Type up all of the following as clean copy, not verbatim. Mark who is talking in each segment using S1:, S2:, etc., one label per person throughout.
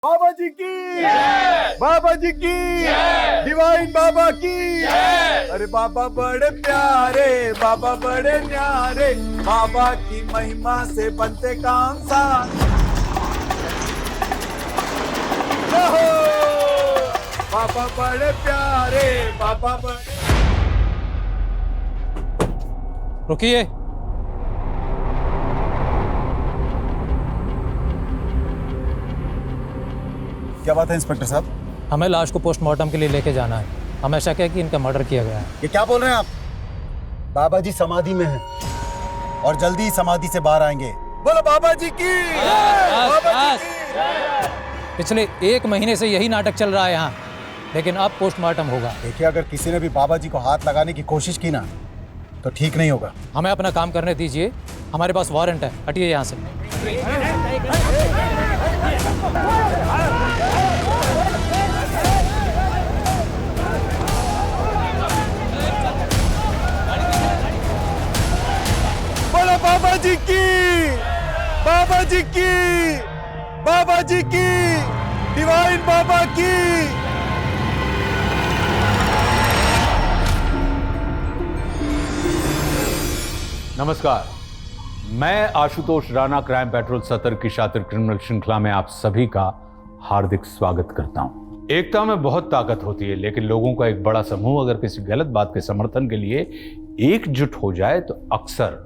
S1: बाबा जी की बाबा जी की डिवाइन बाबा की। अरे बाबा बड़े प्यारे, बाबा बड़े न्यारे, बाबा की महिमा से बनते काम सान। बाबा बड़े प्यारे, बाबा बड़े।
S2: रुकिए।
S1: क्या बात है इंस्पेक्टर साहब?
S2: हमें लाश को पोस्टमार्टम के लिए लेके जाना है। हमें शक है कि इनका मर्डर किया गया है।
S1: ये क्या बोल रहे हैं आप? बाबा जी समाधि में हैं और जल्दी ही समाधि से बाहर आएंगे। बोलो बाबा जी की। बाबा जी की।
S2: पिछले 1 महीने से यही नाटक चल रहा है यहाँ, लेकिन अब पोस्टमार्टम होगा।
S1: देखिए, अगर किसी ने भी बाबा जी को हाथ लगाने की कोशिश की ना तो ठीक नहीं होगा।
S2: हमें अपना काम करने दीजिए, हमारे पास वारंट है। हटिए यहाँ से।
S1: बोलो बाबा जी की, बाबा जी की, बाबा जी की, डिवाइन बाबा की।
S3: नमस्कार, मैं आशुतोष राणा क्राइम पेट्रोल सतर्क की शातिर क्रिमिनल श्रृंखला में आप सभी का हार्दिक स्वागत करता हूं। एकता में बहुत ताकत होती है, लेकिन लोगों का एक बड़ा समूह अगर किसी गलत बात के समर्थन के लिए एकजुट हो जाए तो अक्सर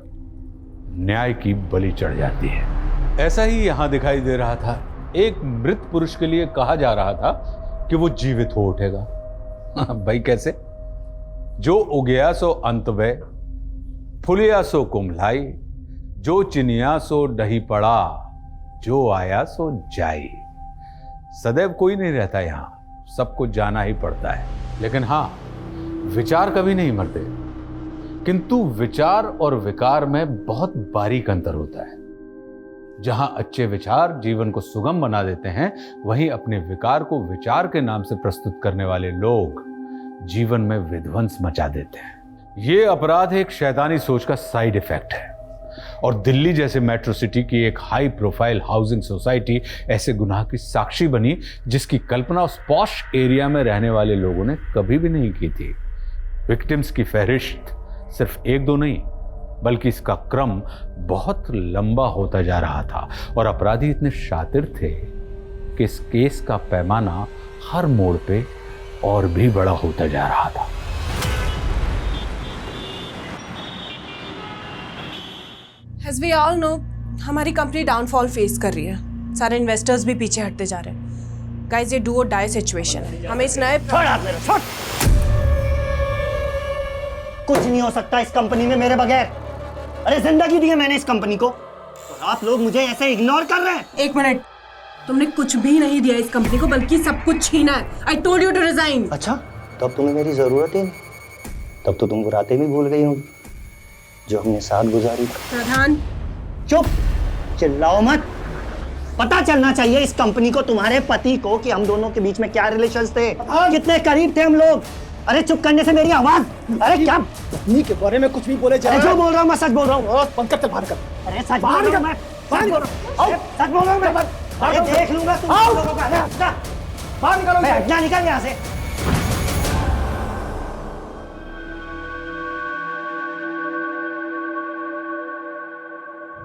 S3: न्याय की बलि चढ़ जाती है। ऐसा ही यहां दिखाई दे रहा था। एक मृत पुरुष के लिए कहा जा रहा था कि वो जीवित हो उठेगा। भाई कैसे? जो उगया सो अंत वे, फुलिया सो कुम्भलाई, जो चिनिया सो डही पड़ा, जो आया सो जाई। सदैव कोई नहीं रहता यहां, सबको जाना ही पड़ता है। लेकिन हां, विचार कभी नहीं मरते। किंतु विचार और विकार में बहुत बारीक अंतर होता है। जहां अच्छे विचार जीवन को सुगम बना देते हैं, वहीं अपने विकार को विचार के नाम से प्रस्तुत करने वाले लोग जीवन में विध्वंस मचा देते हैं। ये अपराध एक शैतानी सोच का साइड इफेक्ट है, और दिल्ली जैसे मेट्रो सिटी की एक हाई प्रोफाइल हाउसिंग सोसाइटी ऐसे गुनाह की साक्षी बनी जिसकी कल्पना उस पॉश एरिया में रहने वाले लोगों ने कभी भी नहीं की थी। विक्टिम्स की फहरिस्त सिर्फ 1-2 नहीं, बल्कि इसका क्रम बहुत लंबा होता जा रहा था, और अपराधी इतने शातिर थे कि इस केस का पैमाना हर मोड़ पे और भी बड़ा होता जा रहा था।
S4: As we all know, हमारी कंपनी डाउनफॉल फेस कर रही है। सारे इन्वेस्टर्स भी पीछे हटते जा रहे हैं। गाइस, ये डू और डाई सिचुएशन है। हमें इस नए
S5: कुछ नहीं हो सकता इस कंपनी में मेरे बगैर। अरे जिंदगी दी है मैंने इस कंपनी को, और आप लोग मुझे ऐसे इग्नोर कर रहे हैं।
S4: 1 मिनट, तुमने कुछ भी नहीं दिया इस कंपनी को, बल्कि सब कुछ छीना है। I told you to resign।
S5: अच्छा, तब तुम्हें मेरी जरूरत ही नहीं। तब तो तुम वो रातें भी भूल गई होंगी जो हमने साथ गुजारी।
S4: प्रधान,
S5: चुप, चिल्लाओ मत। पता चलना चाहिए इस कंपनी को, तुम्हारे पति को, कि हम दोनों के बीच में क्या रिलेशंस थे, कितने करीब थे हम लोग। अरे चुप करने से मेरी आवाज। अरे क्या
S6: पत्नी के बारे में कुछ भी बोले जा रहे
S5: जो बोल रहा हूँ मैं सच बोल रहा हूँ।
S6: पंकज चल बाहर कर।
S5: अरे सच बोल रहा हूँ मैं, सच बोल रहा हूँ, सच बोल रहा हूँ मैं। अरे देख लूंगा तुम लोगों का।
S6: बाहर निकलो।
S5: मैं हटना, निकल यहाँ से।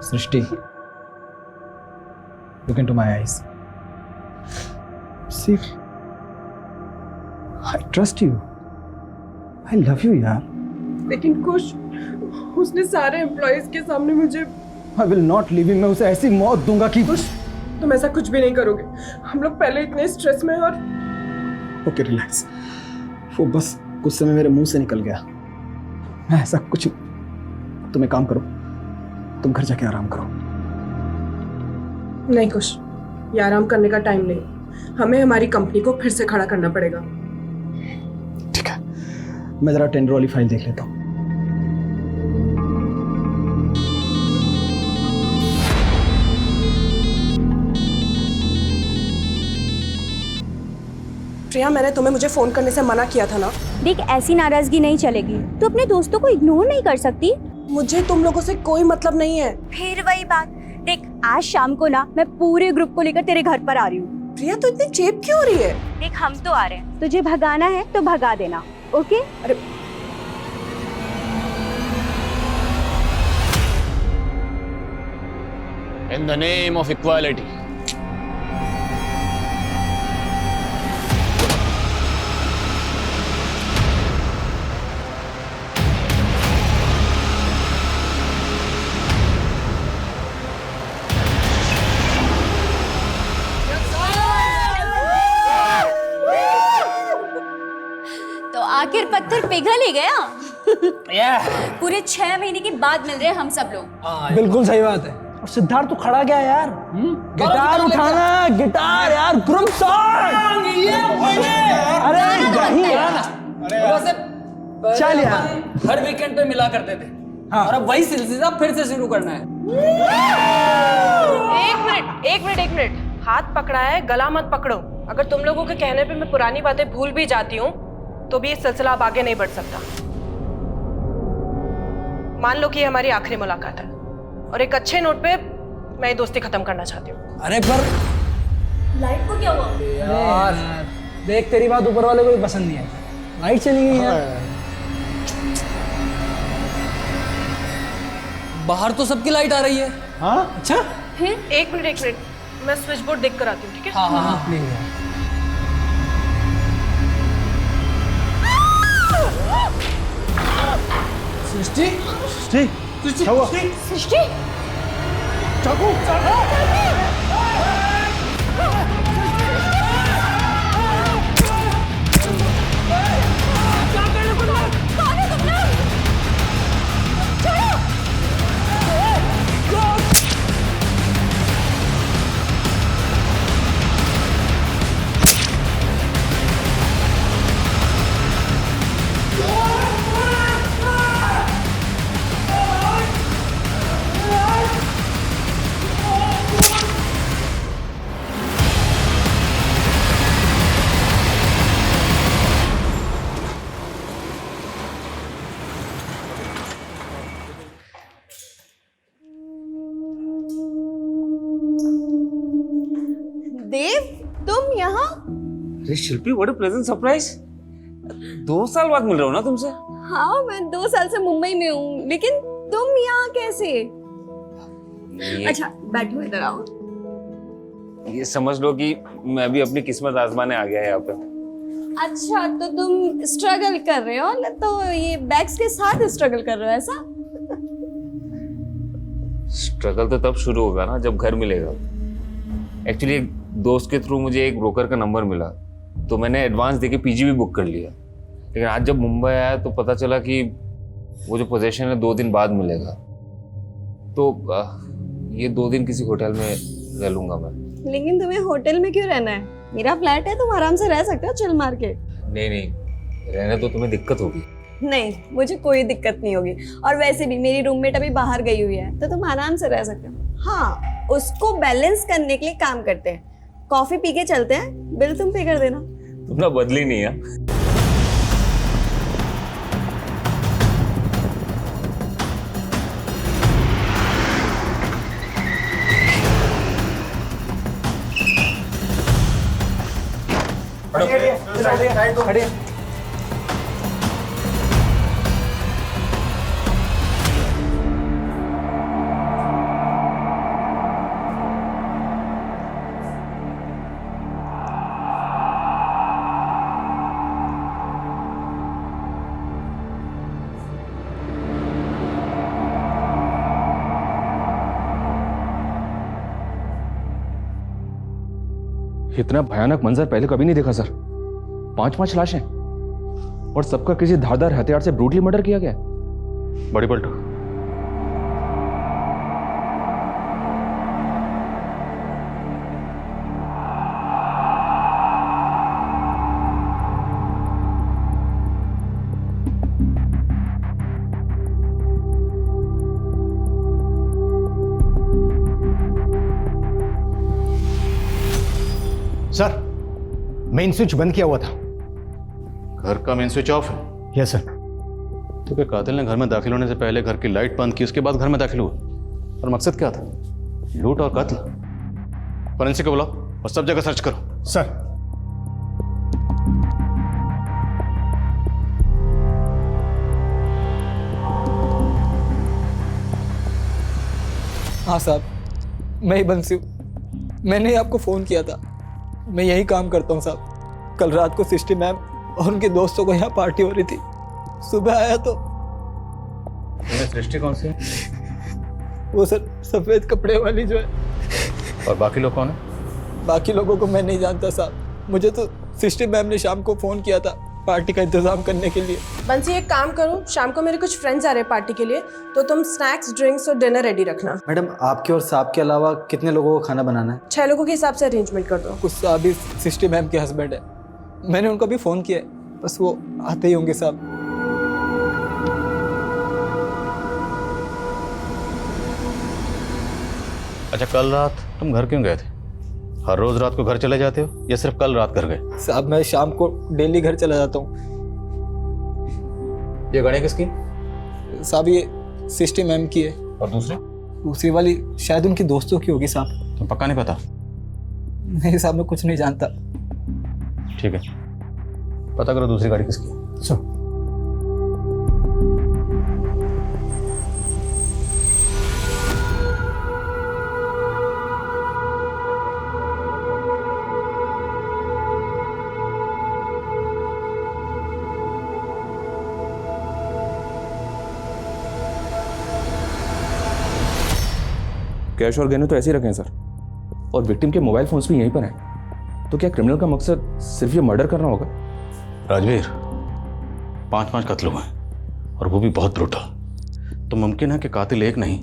S6: सृष्टि, look into my eyes. See, I trust you. I love you, यार।
S4: लेकिन कुछ, उसने सारे एम्प्लॉइज के सामने मुझे।
S6: I will not leave him। मैं उसे ऐसी मौत दूंगा कि
S4: कुछ, तुम ऐसा कुछ भी नहीं करोगे। हम लोग पहले इतने स्ट्रेस में, और
S6: ओके रिलैक्स। वो बस गुस्से में मेरे मुंह से निकल गया। मैं ऐसा कुछ। तुम एक काम करो, तुम घर जाके आराम करो।
S4: नहीं कुछ, ये आराम करने का टाइम नहीं। हमें हमारी कंपनी को फिर से खड़ा करना पड़ेगा।
S6: ठीक है, मैं जरा टेंडर वाली फाइल देख लेता हूँ।
S4: प्रिया, मैंने तुम्हें मुझे फोन करने से मना किया था ना।
S7: देख, ऐसी नाराजगी नहीं चलेगी। तू अपने दोस्तों को इग्नोर नहीं कर सकती।
S4: मुझे तुम लोगों से कोई मतलब नहीं है।
S7: फिर वही बात। देख, आज शाम को ना मैं पूरे ग्रुप को लेकर तेरे घर पर आ रही हूँ।
S4: प्रिया तो इतनी चेप क्यों हो रही है?
S7: देख हम तो आ रहे हैं, तुझे भगाना है तो भगा देना, ओके?
S4: अरे
S8: In the name of equality.
S9: तो आखिर पत्थर पिघल ही गया। पूरे 6 महीने के बाद मिल रहे हैं हम सब लोग।
S6: बिल्कुल सही बात है। और सिद्धार्थ तो खड़ा क्या यार? गिटार उठाना, गिटार यार, ग्रुप सॉन्ग। अरे नहीं यार, चल यार।
S10: हर वीकेंड पे मिला करते थे और अब वही सिलसिला फिर से शुरू करना है।
S4: एक मिनट, हाथ पकड़ा है, गला मत पकड़ो। अगर तुम लोगों के कहने पे मैं पुरानी बातें भूल भी जाती हूँ तो भी ये सिलसिला अब आगे नहीं बढ़ सकता। मान लो कि ये हमारी आखिरी मुलाकात है और एक अच्छे नोट पे मैं ये दोस्ती खत्म करना चाहती हूँ।
S6: अरे पर
S9: लाइट को क्या हुआ?
S6: यार देख, तेरी बात ऊपर वाले को भी पसंद नहीं आई, लाइट चली गई यार।
S10: बाहर तो सबकी लाइट आ रही है।
S6: हाँ अच्छा,
S4: एक मिनट, मैं स्विच बोर्ड देख कर आती हूँ, ठीक है?
S10: हाँ
S6: प्लीज यार।
S10: सृष्टि,
S9: सृष्टि
S6: चाकू।
S9: देव, तुम यहाँ?
S8: अरे शिल्पी, व्हाट अ प्लेजेंट सरप्राइज। 2 साल बाद मिल रहा हूँ ना तुमसे।
S9: हाँ, मैं 2 साल से मुंबई में हूँ, लेकिन तुम यहाँ कैसे? अच्छा बैठो, इधर आओ।
S8: ये समझ लो कि मैं भी अपनी किस्मत आजमाने आ गया यहाँ पे।
S9: अच्छा, तो तुम स्ट्रगल कर रहे हो ना? तो ये बैग्स के साथ स्ट्रगल कर रहे हो ऐसा?
S8: स्ट्रगल तो तब शुरू होगा ना जब घर मिलेगा। एक्चुअली एक दोस्त के थ्रू मुझे एक ब्रोकर का नंबर मिला, तो मैंने एडवांस देके पीजी भी बुक कर लिया। लेकिन आज जब मुंबई आया तो पता चला कि वो जो पोजीशन है 2 दिन बाद मिलेगा। तो ये 2 दिन किसी होटल में रह लूंगा मैं।
S9: लेकिन तुम्हें होटल में क्यों रहना है? मेरा फ्लैट है, तुम आराम से रह सकते हो चिल मार के।
S8: नहीं, रहने तो तुम्हें दिक्कत होगी।
S9: नहीं, मुझे कोई दिक्कत नहीं होगी। और वैसे भी मेरी रूममेट अभी बाहर गई हुई है, तो तुम आराम से रह सकते हो। हाँ, उसको बैलेंस करने के लिए काम करते हैं। कॉफी पी के चलते हैं, बिल तुम पे कर देना।
S8: तुम ना बदली नहीं है।
S6: खड़े।
S11: इतना भयानक मंजर पहले कभी नहीं देखा सर। 5 लाशें और सबका किसी धारदार हथियार से ब्रूटली मर्डर किया गया। बड़ी पलटू,
S6: सर, मेन स्विच बंद किया हुआ था।
S11: घर का मेन स्विच ऑफ है?
S6: Yes sir.
S11: तो क्या कातिल ने घर में दाखिल होने से पहले घर की लाइट बंद की, उसके बाद घर में दाखिल हुआ? और मकसद क्या था? लूट और कत्ल। फोरेंसिक को बुलाओ और सब जगह सर्च करो।
S1: सर।
S6: हाँ साहब, मैं ही बंसी हूँ। मैंने ही आपको फ़ोन किया था। मैं यही काम करता हूँ साहब। कल रात को सिस्टी मैम और उनके दोस्तों को यहाँ पार्टी हो रही थी। सुबह आया तो
S3: सृष्टि कौन सी है?
S6: वो सर सफ़ेद कपड़े वाली जो है।
S3: और बाकी लोग कौन है?
S6: बाकी लोगों को मैं नहीं जानता साहब। मुझे तो सिस्टी मैम ने शाम को फ़ोन किया था पार्टी का इंतज़ाम करने के लिए।
S4: बंसी एक काम करो, शाम को मेरे कुछ फ्रेंड्स आ रहे हैं पार्टी के लिए, तो तुम स्नैक्स, ड्रिंक्स और डिनर रेडी रखना।
S6: मैडम, आपके और साहब के अलावा कितने लोगों को खाना बनाना है?
S4: 6 लोगों के हिसाब से अरेंजमेंट कर दो।
S6: कुछ साहब ही सिस्टी मैम के हस्बैंड है। मैंने उनको भी फ़ोन किया है, बस वो आते ही होंगे साहब।
S3: अच्छा, कल रात तुम घर क्यों गए थे? हर रोज रात को घर चले जाते हो या सिर्फ कल रात घर गए?
S6: साहब मैं शाम को डेली घर चला जाता हूँ।
S3: ये गाड़ी किसकी?
S6: साहब ये सिस्टी मैम की है।
S3: और
S6: दूसरी वाली शायद उनकी दोस्तों की होगी साहब।
S3: तुम पक्का नहीं पता?
S6: नहीं साहब, मैं कुछ नहीं जानता।
S3: ठीक है, पता करो दूसरी गाड़ी किसकी है।
S6: सर
S11: कैश और गहने तो ऐसे ही रखे हैं सर, और विक्टिम के मोबाइल फोन्स भी यहीं पर हैं। तो क्या क्रिमिनल का मकसद सिर्फ ये मर्डर करना होगा?
S3: राजवीर, 5 कत्ल हुए हैं और वो भी बहुत ब्रूटल। तो मुमकिन है कि कातिल एक नहीं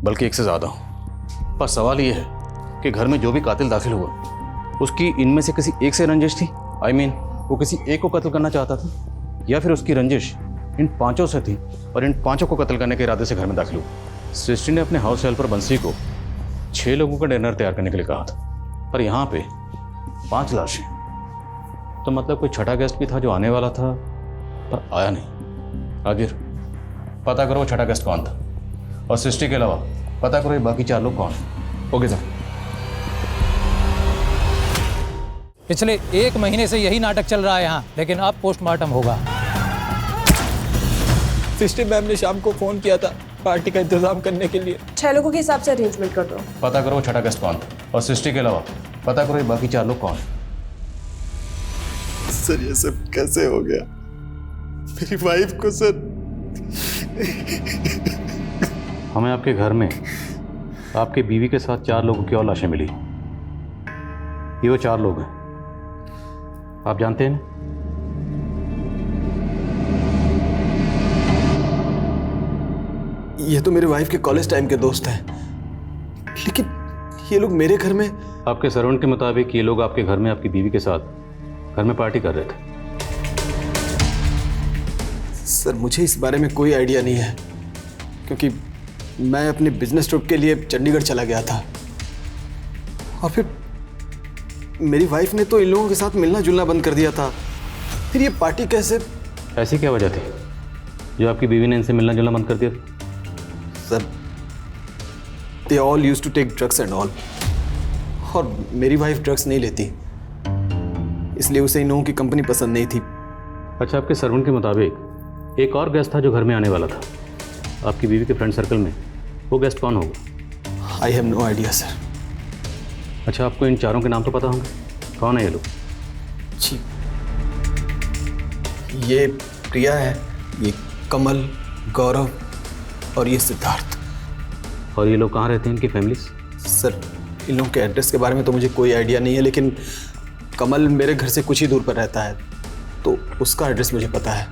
S3: बल्कि एक से ज़्यादा हो। पर सवाल ये है कि घर में जो भी कातिल दाखिल हुआ उसकी इनमें से किसी एक से रंजिश थी। I mean, वो किसी एक को कत्ल करना चाहता था, या फिर उसकी रंजिश इन 5 से थी और इन 5 को कत्ल करने के इरादे से घर में दाखिल हुआ। सृष्टि ने अपने हाउस हेल्पर बंसी को 6 लोगों का डिनर तैयार करने के लिए कहा था, पर यहाँ पे 5 लाशें। तो मतलब कोई छठा गेस्ट भी था जो आने वाला था पर आया नहीं। राजवीर, पता करो वो छठा गेस्ट कौन था, और सृष्टि के अलावा पता करो ये बाकी 4 लोग कौन हैं।
S11: Okay sir.
S2: पिछले 1 महीने से यही नाटक चल रहा है यहाँ, लेकिन अब पोस्टमार्टम होगा।
S6: सिस्टी मैम ने शाम को फ़ोन किया था पार्टी का इंतज़ाम करने के लिए।
S4: 6 लोगों के हिसाब से अरेंजमेंट कर दो।
S3: पता करो वो छठा गेस्ट कौन था, और सृष्टि के अलावा पता करो ये बाकी 4 लोग कौन हैं।
S1: सर ये सब कैसे हो गया? मेरी वाइफ को सर।
S3: हमें आपके घर में आपके बीवी के साथ 4 लोगों की और लाशें मिली। ये वो 4 लोग हैं, आप जानते हैं ना?
S1: ये तो मेरे वाइफ के कॉलेज टाइम के दोस्त हैं, लेकिन ये लोग मेरे घर में।
S3: आपके सर्वेंट के मुताबिक ये लोग आपके घर में आपकी बीवी के साथ घर में पार्टी कर रहे थे।
S1: सर मुझे इस बारे में कोई आइडिया नहीं है, क्योंकि मैं अपने बिजनेस ट्रिप के लिए चंडीगढ़ चला गया था, और फिर मेरी वाइफ ने तो इन लोगों के साथ मिलना जुलना बंद कर दिया था। फिर ये पार्टी कैसे?
S3: ऐसी क्या वजह थी जो आपकी बीवी ने इनसे मिलना जुलना बंद कर दिया?
S1: Sir they all used to take drugs and all, और मेरी वाइफ ड्रग्स नहीं लेती, इसलिए उसे इन लोगों की कंपनी पसंद नहीं थी।
S3: अच्छा, आपके सर्वेंट के मुताबिक एक और गेस्ट था जो घर में आने वाला था आपकी बीवी के फ्रेंड सर्कल में। वो गेस्ट कौन होगा?
S1: I have no idea sir.
S3: अच्छा, आपको इन 4 के नाम तो पता होंगे, कौन है ये लोग?
S1: जी, ये प्रिया है, ये कमल, गौरव और ये सिद्धार्थ।
S3: और ये लोग कहाँ रहते हैं, इनकी फैमिलीज?
S1: सर इन लोगों के एड्रेस के बारे में तो मुझे कोई आइडिया नहीं है, लेकिन कमल मेरे घर से कुछ ही दूर पर रहता है, तो उसका एड्रेस मुझे पता है।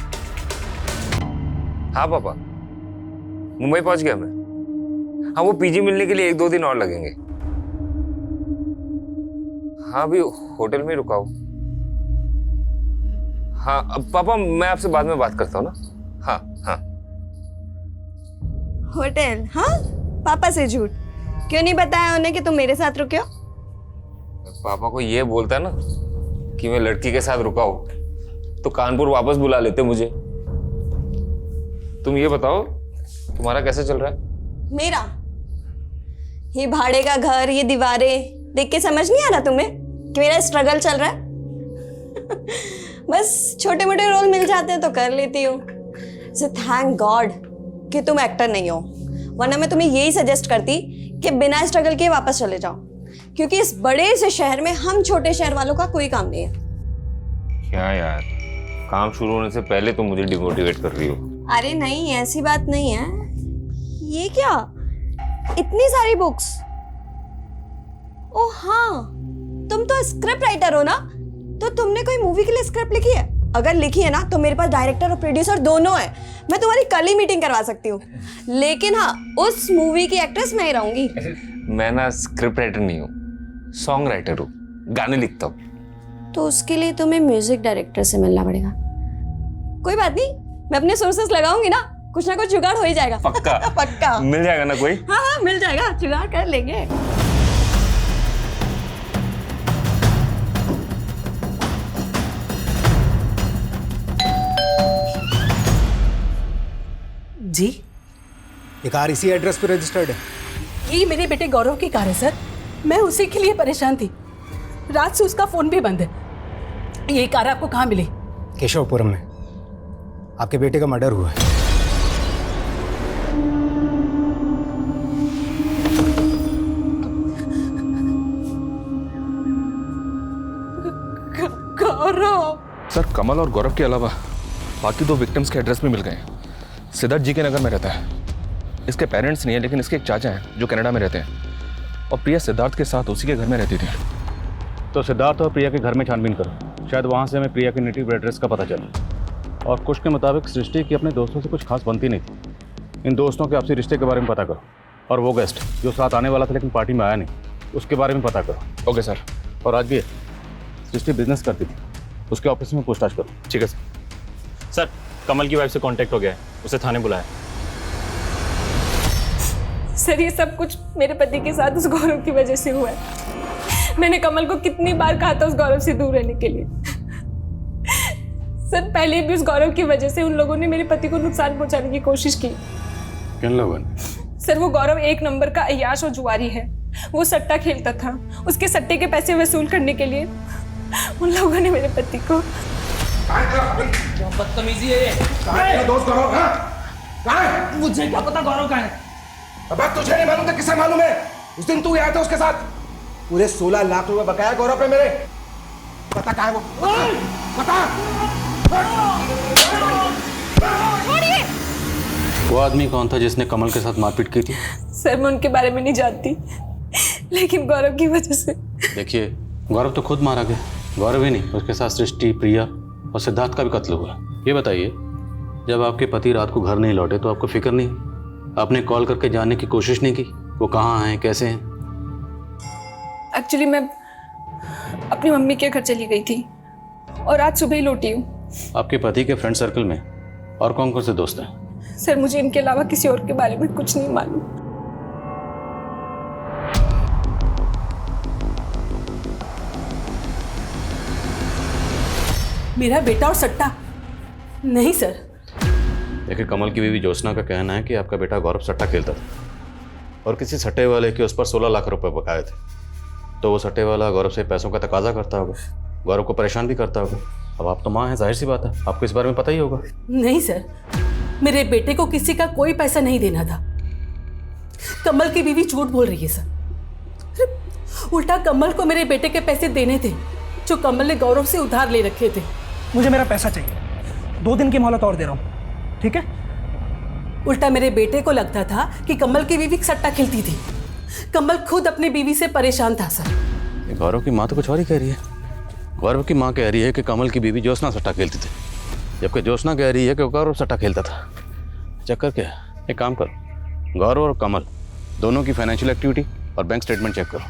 S8: हाँ पापा, मुंबई पहुंच गया मैं। हाँ, वो पीजी मिलने के लिए 1-2 दिन और लगेंगे। हाँ, अभी होटल में रुका हूँ। हाँ अब पापा, मैं आपसे बाद में बात करता हूँ ना। हाँ हाँ।
S9: होटल? हाँ, पापा से झूठ क्यों नहीं बताया उन्हें कि तुम मेरे साथ रुके हो?
S8: पापा को ये बोलता ना कि मैं लड़की के साथ रुका हूँ तो कानपुर वापस बुला लेते मुझे। तुम ये बताओ, तुम्हारा कैसे चल रहा है?
S9: मेरा? ये भाड़े का घर, ये दीवारें देख के समझ नहीं आ रहा तुम्हें कि मेरा स्ट्रगल चल रहा है। बस छोटे मोटे रोल मिल जाते हैं तो कर लेती हूँ। सो थैंक गॉड कि तुम एक्टर नहीं हो, वरना मैं तुम्हें यही सजेस्ट करती कि बिना स्ट्रगल किए वापस चले जाओ, क्योंकि इस बड़े से शहर में हम छोटे शहर वालों का कोई काम नहीं है।
S8: क्या यार, काम शुरू होने से पहले तो मुझे डिमोटिवेट कर रही हो।
S9: अरे नहीं, ऐसी बात नहीं है। ये क्या, इतनी सारी बुक्स? ओ हाँ, तुम तो स्क्रिप्ट राइटर हो ना, तो तुमने कोई मूवी के लिए स्क्रिप्ट लिखी है? अगर लिखी है ना तो मेरे पास डायरेक्टर और प्रोड्यूसर दोनों है, मैं तुम्हारी कल ही मीटिंग करवा सकती हूँ। लेकिन हाँ, उस मूवी की एक्ट्रेस मैं ही रहूंगी।
S8: मैं ना स्क्रिप्ट राइटर नहीं हूँ, सॉन्ग राइटर हूँ, गाने लिखता हूँ।
S9: तो उसके लिए तुम्हें म्यूजिक डायरेक्टर से मिलना पड़ेगा। कोई बात नहीं, मैं अपने सोर्सेस लगाऊंगी ना कुछ जुगाड़ हो ही जाएगा।
S8: पक्का?
S9: पक्का
S8: मिल जाएगा ना कोई?
S9: हाँ मिल जाएगा, जुगाड़ कर लेंगे।
S10: जी,
S6: ये कार इसी एड्रेस पे रजिस्टर्ड है?
S10: ये मेरे बेटे गौरव की कार है सर। मैं उसी के लिए परेशान थी, रात से उसका फोन भी बंद है। ये कार आपको कहाँ मिली?
S6: केशवपुरम में आपके बेटे का मर्डर हुआ है।
S10: गौरव?
S11: सर, कमल और गौरव के अलावा बाकी 2 विक्टिम्स के एड्रेस भी मिल गए हैं। सिद्धार्थ जी के नगर में रहता है, इसके पेरेंट्स नहीं है लेकिन इसके एक चाचा हैं जो कनाडा में रहते हैं, और प्रिया सिद्धार्थ के साथ उसी के घर में रहती थी।
S3: तो सिद्धार्थ और प्रिया के घर में छानबीन करो, शायद वहाँ से हमें प्रिया के नेटिव एड्रेस का पता चले। और कुछ के मुताबिक सृष्टि की अपने दोस्तों से कुछ खास बनती नहीं थी। इन दोस्तों के आपसी रिश्ते के बारे में पता करो, और वो गेस्ट जो साथ आने वाला था लेकिन पार्टी में आया नहीं, उसके बारे में पता करो।
S11: Okay sir.
S3: और आज भी सृष्टि बिजनेस करती थी, उसके ऑफिस में पूछताछ करो।
S11: ठीक है सर।
S12: सर, कमल की वाइफ से कांटेक्ट हो गया है, उसे थाने बुलाया।
S4: सर ये सब कुछ मेरे पति के साथ उस गौरव की वजह से हुआ है। मैंने कमल को कितनी बार कहा था उस गौरव से दूर रहने के लिए। सर पहले भी उस गौरव की वजह से उन लोगों ने मेरे पति को नुकसान पहुंचाने की कोशिश की।
S3: किन लोगों ने?
S4: सर वो गौरव एक नंबर का अय्याश और जुआरी है। वो सट्टा खेलता था, उसके सट्टे के पैसे वसूल करने के लिए उन लोगों ने मेरे पति को।
S10: बदतमीजी है ये।
S1: दोस्त गौरव कहाँ है?
S10: मुझे क्या पता गौरव कहाँ है?
S1: अब तुझे नहीं मालूम था, किसे मालूम है? उस दिन तू आया था उसके साथ, पूरे 16 लाख रुपए बकाया गौरव पे मेरे। पता कहाँ है वो? पता?
S3: वो आदमी कौन था जिसने कमल के साथ मारपीट की थी?
S4: सर मैं उनके बारे में नहीं जानती, लेकिन गौरव की वजह से।
S3: देखिए, गौरव तो खुद मारा गया। गौरव ही नहीं, उसके साथ सृष्टि, प्रिया और सिद्धार्थ का भी कत्ल हुआ। ये बताइए, जब आपके पति रात को घर नहीं लौटे तो आपको फिक्र नहीं? आपने कॉल करके जानने की कोशिश नहीं की वो कहाँ हैं, कैसे हैं?
S4: एक्चुअली मैं अपनी मम्मी के घर चली गई थी और आज सुबह ही लौटी हूँ।
S3: आपके पति के फ्रेंड सर्कल में और कौन कौन से दोस्त हैं?
S4: सर मुझे इनके अलावा किसी और के बारे में कुछ नहीं मालूम।
S10: मेरा बेटा और सट्टा? नहीं सर।
S3: देखिए, कमल की बीवी ज्योत्सना का कहना है कि आपका बेटा गौरव सट्टा खेलता था और किसी सट्टे वाले के उस पर 16 लाख रुपए बकाए थे। तो वो सट्टे वाला गौरव से पैसों का तकाजा करता होगा, गौरव को परेशान भी करता होगा। अब आप तो माँ हैं, जाहिर सी बात है आपको इस बारे में पता ही होगा।
S10: नहीं सर, मेरे बेटे को किसी का कोई पैसा नहीं देना था। कमल की बीवी झूठ बोल रही है सर। उल्टा कमल को मेरे बेटे के पैसे देने थे जो कमल ने गौरव से उधार ले रखे थे।
S6: मुझे मेरा पैसा चाहिए, 2 दिन की मोहलत और दे रहा हूँ, ठीक है?
S10: उल्टा मेरे बेटे को लगता था कि कमल की बीवी सट्टा खेलती थी। कमल खुद अपनी बीवी से परेशान था सर।
S3: गौरव की माँ तो कुछ और ही कह रही है। गौरव की माँ कह रही है कि कमल की बीवी ज्योत्सना सट्टा खेलती थी, जबकि ज्योत्सना कह रही है कि गौरव सट्टा खेलता था। चक्कर क्या है? एक काम करो, गौरव और कमल दोनों की फाइनेंशियल एक्टिविटी और बैंक स्टेटमेंट चेक करो,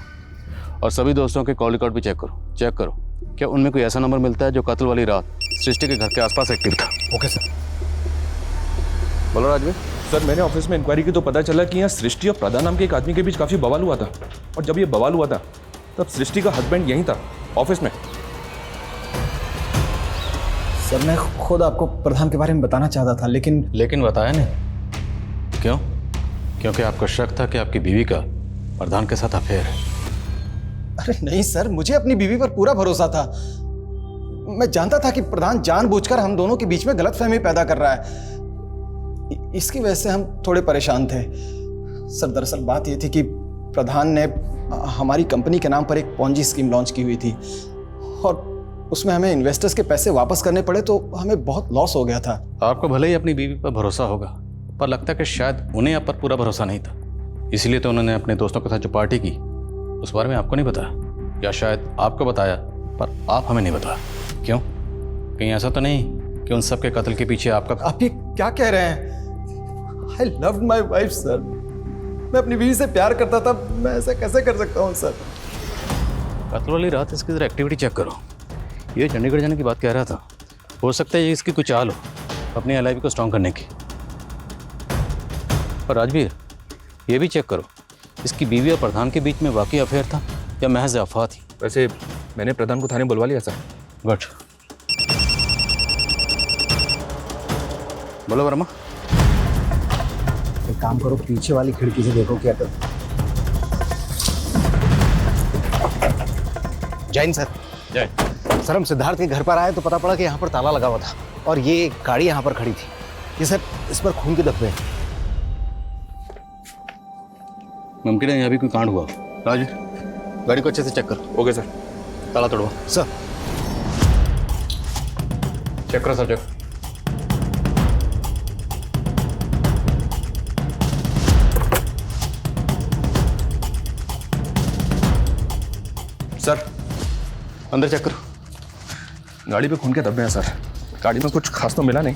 S3: और सभी दोस्तों के कॉल रिकॉर्ड भी चेक करो। क्या उनमें कोई ऐसा नंबर मिलता है जो कत्ल वाली रात सृष्टि के घर के आसपास एक्टिव था?
S6: Okay sir.
S11: बोलो राजवीर। सर, मैंने ऑफिस में इंक्वायरी की तो पता चला कि यहाँ सृष्टि और प्रदा नाम के एक आदमी के बीच काफ़ी बवाल हुआ था, और जब ये बवाल हुआ था तब सृष्टि का हस्बैंड यहीं था ऑफिस में।
S6: सर मैं खुद आपको प्रधान के बारे में बताना चाहता था, लेकिन
S3: बताया नहीं। क्यों? क्योंकि आपको शक था कि आपकी बीवी का प्रधान के साथ अफेयर है।
S13: अरे नहीं सर, मुझे अपनी बीवी पर पूरा भरोसा था। मैं जानता था कि प्रधान जानबूझकर हम दोनों के बीच में गलतफहमी पैदा कर रहा है। इसकी वजह से हम थोड़े परेशान थे। सर दरअसल बात यह थी कि प्रधान ने हमारी कंपनी के नाम पर एक पॉन्जी स्कीम लॉन्च की हुई थी और उसमें हमें इन्वेस्टर्स के पैसे वापस करने पड़े तो हमें बहुत लॉस हो गया था।
S14: आपको भले ही अपनी बीवी पर भरोसा होगा, पर लगता है कि शायद उन्हें आप पर पूरा भरोसा नहीं था, इसलिए तो उन्होंने अपने दोस्तों के साथ जो पार्टी की उस बारे में आपको नहीं बताया, या शायद आपको बताया पर आप हमें नहीं बताया। क्यों? कहीं ऐसा तो नहीं कि उन सब के कत्ल के पीछे आपका?
S13: आप ये क्या कह रहे हैं? I loved my wife sir. मैं अपनी बीवी से प्यार करता था, मैं ऐसा कैसे कर सकता हूँ सर?
S14: कत्ल वाली रात इसकी जरा एक्टिविटी चेक करो। ये चंडीगढ़ जाने की बात कह रहा था, हो सकता है ये इसकी कुछ चाल हो अपनी एलआईबी को स्ट्रॉन्ग करने की। पर राजवीर, ये भी चेक करो इसकी बीवी और प्रधान के बीच में वाकई अफेयर था या महज अफवाह थी।
S11: वैसे मैंने प्रधान को थाने बुलवा लिया सर।
S14: गुड। बोलो वर्मा।
S5: एक काम करो, पीछे वाली खिड़की से देखो क्या कर। जैन सर।
S14: जय
S5: सर, हम सिद्धार्थ के घर पर आए तो पता पड़ा कि यहाँ पर ताला लगा हुआ था और ये गाड़ी यहाँ पर खड़ी थी। ये सर, इस पर खून के धब्बे हैं।
S14: मुमकिन है यहाँ भी कोई कांड हुआ। राज, गाड़ी को अच्छे से चेक करो।
S11: Okay sir.
S14: ताला तोड़वा।
S5: सर।
S14: चेक करो सर, चेक।
S11: सर
S14: अंदर चेक करो।
S11: गाड़ी पे खून के धब्बे हैं सर। गाड़ी में कुछ खास तो मिला नहीं,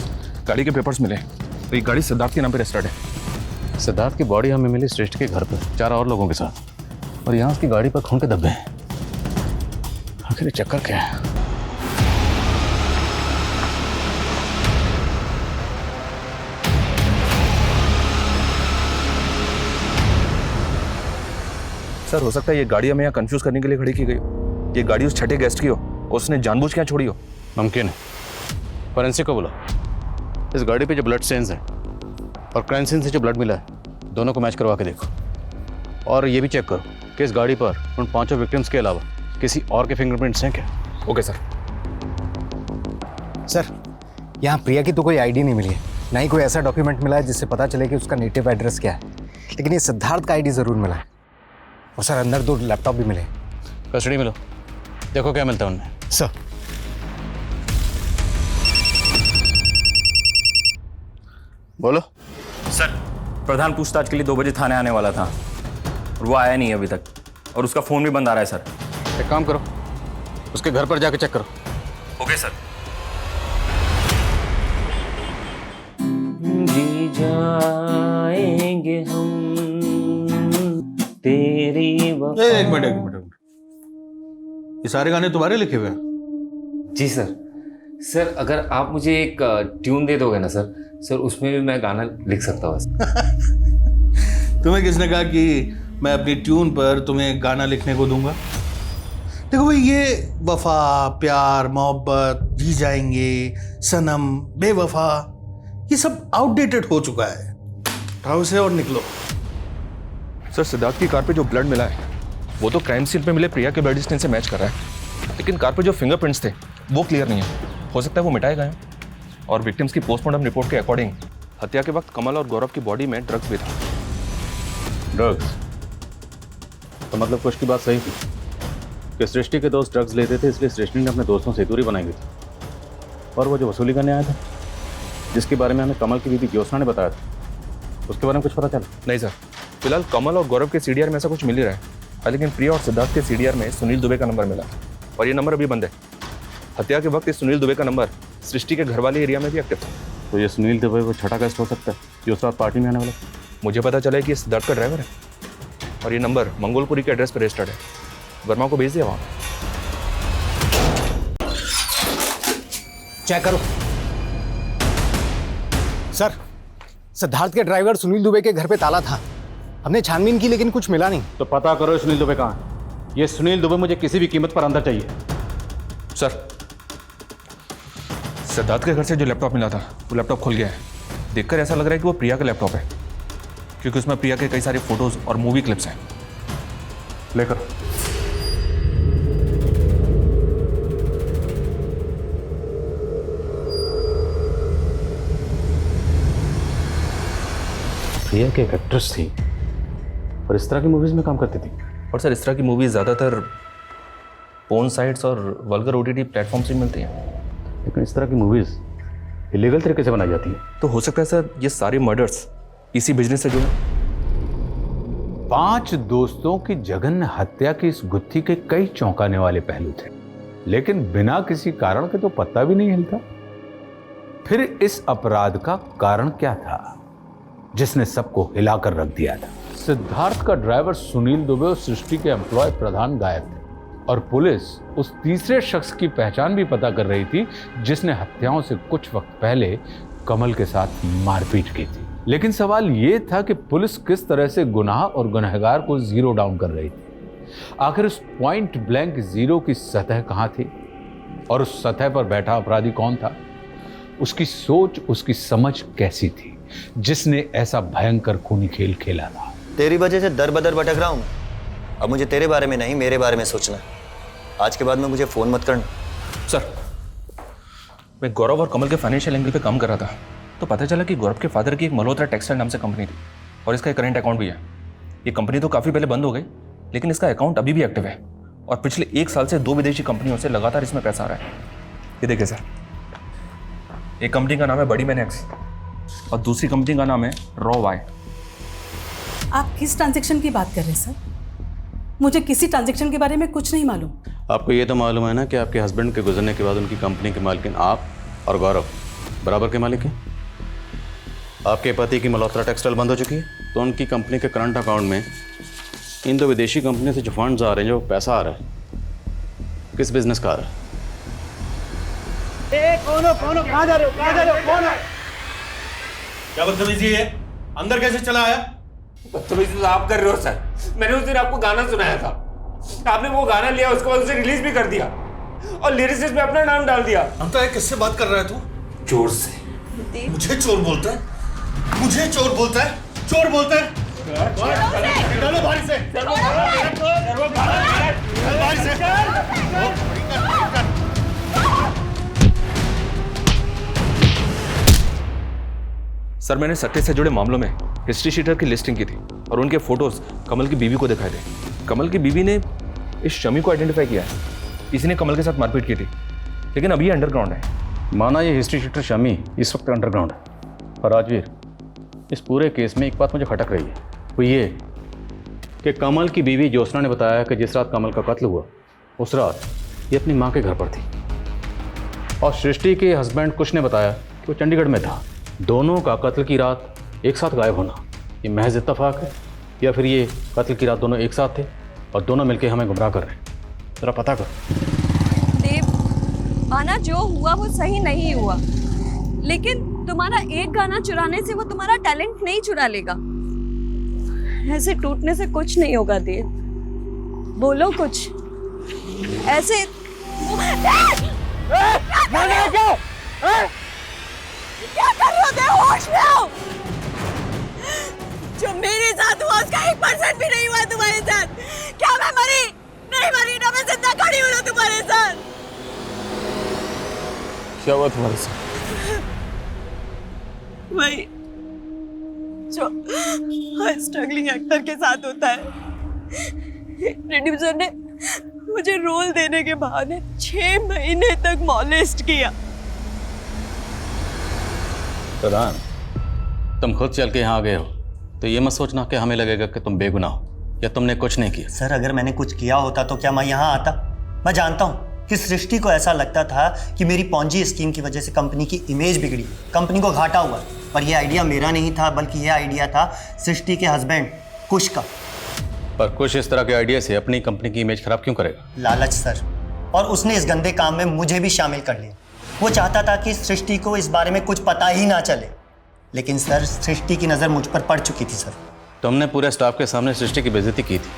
S11: गाड़ी के पेपर्स मिले। तो ये गाड़ी सिद्धार्थ के नाम पे रजिस्टर्ड है।
S14: सिद्धार्थ की बॉडी हमें मिली श्रेष्ठ के घर पर 4 और लोगों के साथ, और यहाँ उसकी गाड़ी पर खून के धब्बे हैं। आखिर ये चक्कर क्या है?
S11: सर हो सकता है ये गाड़ी हमें यहाँ कंफ्यूज करने के लिए खड़ी की गई हो। ये गाड़ी उस छठे गेस्ट की हो और उसने जानबूझ के यहाँ छोड़ी हो।
S14: मुमकिन है। फॉरेंसिक को बोलो, इस गाड़ी पे जो ब्लड स्टेन्स हैं और क्राइम सीन से जो ब्लड मिला है, दोनों को मैच करवा के देखो। और ये भी चेक करो कि इस गाड़ी पर उन 5 विक्टिम्स के अलावा किसी और के फिंगरप्रिंट्स हैं क्या।
S11: Okay sir.
S5: सर, यहाँ प्रिया की तो कोई आईडी नहीं मिली है, ना ही कोई ऐसा डॉक्यूमेंट मिला है जिससे पता चले कि उसका नेटिव एड्रेस क्या है। लेकिन ये सिद्धार्थ का आईडी जरूर मिला है। और सर, अंदर 2 लैपटॉप भी मिले।
S14: कस्टडी मिलो, देखो क्या मिलता है उनमें।
S5: सर।
S14: बोलो।
S12: सर, प्रधान पूछताछ के लिए 2 बजे थाने आने वाला था और वो आया नहीं अभी तक, और उसका फ़ोन भी बंद आ रहा है सर।
S14: एक काम करो, उसके घर पर जाके चेक करो।
S12: Okay sir.
S8: जी जाएंगे हम तेरी वफा।
S3: एक मिनट। ये सारे गाने तुम्हारे लिखे हुए हैं?
S8: जी सर। सर अगर आप मुझे एक ट्यून दे दोगे ना सर, उसमें भी मैं गाना लिख सकता हूँ।
S3: तुम्हें किसने कहा कि मैं अपनी ट्यून पर तुम्हें गाना लिखने को दूंगा? देखो भाई, ये वफा, प्यार, मोहब्बत, जी जाएंगे, सनम, बेवफा, ये सब आउटडेटेड हो चुका है। उठाओ से और निकलो।
S11: सर, सिद्धार्थ की कार पे जो ब्लड मिला है वो तो क्राइम सीन पे मिले प्रिया के ब्लड स्टेन से मैच कर रहा है, लेकिन कार पे जो फिंगरप्रिंट्स थे वो क्लियर नहीं है। हो सकता है वो मिटाए गए हैं। और विक्टिम्स की पोस्टमार्टम रिपोर्ट के अकॉर्डिंग हत्या के वक्त कमल और गौरव की बॉडी में ड्रग्स भी था।
S14: ड्रग्स? तो मतलब कुछ की बात सही थी कि सृष्टि के दोस्त ड्रग्स लेते थे, इसलिए सृष्टि ने अपने दोस्तों से दूरी बनाई हुई थी। और वो जो वसूली करने आया था, जिसके बारे में हमें कमल की बीवी ज्योत्सना ने बताया था, उसके बारे में कुछ पता चला?
S11: नहीं सर, फिलहाल कमल और गौरव के सीडीआर में ऐसा कुछ मिल ही रहा है, लेकिन प्रिया और सिद्धार्थ के सीडीआर में सुनील दुबे का नंबर मिला और ये नंबर अभी बंद है। हत्या के वक्त इस सुनील दुबे का नंबर सृष्टि के घर वाले एरिया में भी एक्टिव था।
S14: तो ये सुनील दुबे को छठा गेस्ट हो सकता है जो उस रात पार्टी में आने वाला?
S11: मुझे पता चला है कि ये सिद्धार्थ का ड्राइवर है और ये नंबर मंगोलपुरी के एड्रेस पर रजिस्टर्ड है। वर्मा को भेज दिया वहाँ।
S5: चेक करो। सर, सिद्धार्थ के ड्राइवर सुनील दुबे के घर पे ताला था। हमने छानबीन की लेकिन कुछ मिला नहीं।
S14: तो पता करो सुनील दुबे कहाँ है। ये सुनील दुबे मुझे किसी भी कीमत पर अंदर चाहिए।
S11: सर, सिद्धार्थ के घर से जो लैपटॉप मिला था वो लैपटॉप खुल गया है। देखकर ऐसा लग रहा है कि वो प्रिया का लैपटॉप है, क्योंकि उसमें प्रिया के कई सारे फोटोज और मूवी क्लिप्स हैं।
S14: लेकर प्रिया की एक एक्ट्रेस थी और इस तरह की मूवीज में काम करती थी।
S11: और सर इस तरह की मूवीज ज़्यादातर पोर्न साइट्स और वल्गर ओटीटी प्लेटफॉर्म से मिलती हैं।
S14: लेकिन इस तरह की मूवीज इलीगल तरीके से बनाई जाती है।
S11: तो हो सकता है सर ये सारे मर्डर्स इसी बिजनेस से जुड़े।
S3: 5 दोस्तों की जघन्य हत्या की इस गुत्थी के कई चौंकाने वाले पहलू थे, लेकिन बिना किसी कारण के तो पत्ता भी नहीं हिलता। फिर इस अपराध का कारण क्या था जिसने सबको हिलाकर रख दिया था? सिद्धार्थ का ड्राइवर सुनील दुबे और सृष्टि के एम्प्लॉय प्रधान गायब थे और पुलिस उस तीसरे शख्स की पहचान भी पता कर रही थी जिसने हत्याओं से कुछ वक्त पहले कमल के साथ मारपीट की थी। लेकिन सवाल यह था कि पुलिस किस तरह से गुनाह और गुनहगार को जीरो डाउन कर रही थी। आखिर उस पॉइंट ब्लैंक जीरो की सतह कहां थी और उस सतह पर बैठा अपराधी कौन था? उसकी सोच, उसकी समझ कैसी थी जिसने ऐसा भयंकर खूनी खेल खेला था?
S5: तेरी वजह से दर बदर भटक रहा हूं। अब मुझे तेरे बारे में नहीं, मेरे बारे में सोचना है। आज के बाद में मुझे फोन मत करना।
S11: सर मैं गौरव और कमल के फाइनेंशियल एंगल पे काम कर रहा था तो पता चला कि गौरव के फादर की एक मल्होत्रा टेक्सटाइल नाम से कंपनी थी और इसका एक करेंट अकाउंट भी है। ये कंपनी तो काफ़ी पहले बंद हो गई लेकिन इसका अकाउंट अभी भी एक्टिव है और पिछले 1 साल से 2 विदेशी कंपनियों से लगातार इसमें पैसा आ रहा है। ये देखिए सर, एक कंपनी का नाम है बड़ी मैनेक्स और दूसरी कंपनी का नाम है रॉ वाई।
S10: आप किस ट्रांजैक्शन की बात कर रहे हैं सर? मुझे किसी ट्रांजैक्शन के बारे में कुछ नहीं मालूम।
S14: आपको ये तो मालूम है ना कि आपके हस्बैंड के गुजरने के बाद उनकी कंपनी के मालिकिन आप और गौरव बराबर के मालिक हैं। आपके पति की मल्होत्रा टेक्सटाइल बंद हो चुकी है तो उनकी कंपनी के करंट अकाउंट में इन 2 विदेशी कंपनी से जो फंड्स आ रहे हैं, जो पैसा आ रहा है, किस बिजनेस का आ रहा है?
S1: कौन कहाँ जा रहे हो? कौन है?
S15: क्या बदतमीजी है? अंदर कैसे चला आया?
S8: बदतमीजी तो आप कर रहे हो सर। मैंने उस दिन आपको गाना सुनाया था, आपने वो गाना लिया, उसके बाद उसे रिलीज भी कर दिया और लिरिसिस्ट में अपना नाम डाल दिया।
S15: हम तो किससे बात कर रहा है तू?
S8: चोर से।
S15: मुझे चोर बोलता है? मुझे चोर बोलता है? चोर बोलता है? डालो बारी से।
S11: सर मैंने सट्टे से जुड़े मामलों में हिस्ट्री शीटर की लिस्टिंग की थी और उनके फोटोज कमल की बीवी को दिखाए थे। कमल की बीवी ने इस शमी को आइडेंटिफाई किया है, इसी ने कमल के साथ मारपीट की थी, लेकिन अभी ये अंडरग्राउंड है।
S14: माना ये हिस्ट्री शीटर शमी इस वक्त अंडरग्राउंड है, पर राजवीर इस पूरे केस में एक बात मुझे खटक रही है, वो ये कि कमल की बीवी ज्योत्सना ने बताया कि जिस रात कमल का कत्ल हुआ उस रात ये अपनी माँ के घर पर थी और सृष्टि के हस्बैंड कुश ने बताया कि वो चंडीगढ़ में था। दोनों का कत्ल की रात एक साथ गायब होना ये महज इत्तेफाक है या फिर ये कत्ल की रात दोनों एक साथ थे और दोनों मिलकर हमें गुमराह कर रहे हैं? जरा पता कर।
S9: देव, माना जो हुआ वो सही नहीं हुआ, लेकिन तुम्हारा एक गाना चुराने से वो तुम्हारा टैलेंट नहीं चुरा लेगा। ऐसे टूटने से कुछ नहीं होगा देव, बोलो कुछ ऐसे। क्या कर रहे हो देव? होश में आओ। जो मेरे साथ हुआ उसका 1% भी नहीं हुआ तुम्हारे साथ। क्या मैं मरी? नहीं मरी ना, मैं जिंदा खड़ी हूँ ना तुम्हारे साथ।
S8: क्या हुआ तुम्हारे साथ?
S9: वही जो हर स्ट्रगलिंग एक्टर के साथ होता है। प्रोड्यूसर ने मुझे रोल देने के बहाने 6 महीने तक मॉलेस्ट किया।
S14: प्रधान, तुम खुद चल के यहाँ आ गए हो तो ये मत सोचना कि हमें लगेगा कि तुम बेगुनाह हो या तुमने कुछ नहीं किया।
S5: सर अगर मैंने कुछ किया होता तो क्या मैं यहाँ आता? मैं जानता हूँ कि सृष्टि को ऐसा लगता था कि मेरी पॉन्जी स्कीम की वजह से कंपनी की इमेज बिगड़ी, कंपनी को घाटा हुआ, पर यह आइडिया मेरा नहीं था बल्कि यह आइडिया था सृष्टि के हस्बैंड कुश का।
S14: पर कुछ इस तरह के आइडिया से अपनी कंपनी की इमेज खराब क्यों करेगा?
S5: लालच सर, और उसने इस गंदे काम में मुझे भी शामिल कर लिया। वो चाहता था कि सृष्टि को इस बारे में कुछ पता ही ना चले, लेकिन सर सृष्टि की नज़र मुझ पर पड़ चुकी थी। सर
S14: तुमने पूरे स्टाफ के सामने सृष्टि की बेइज्जती की थी,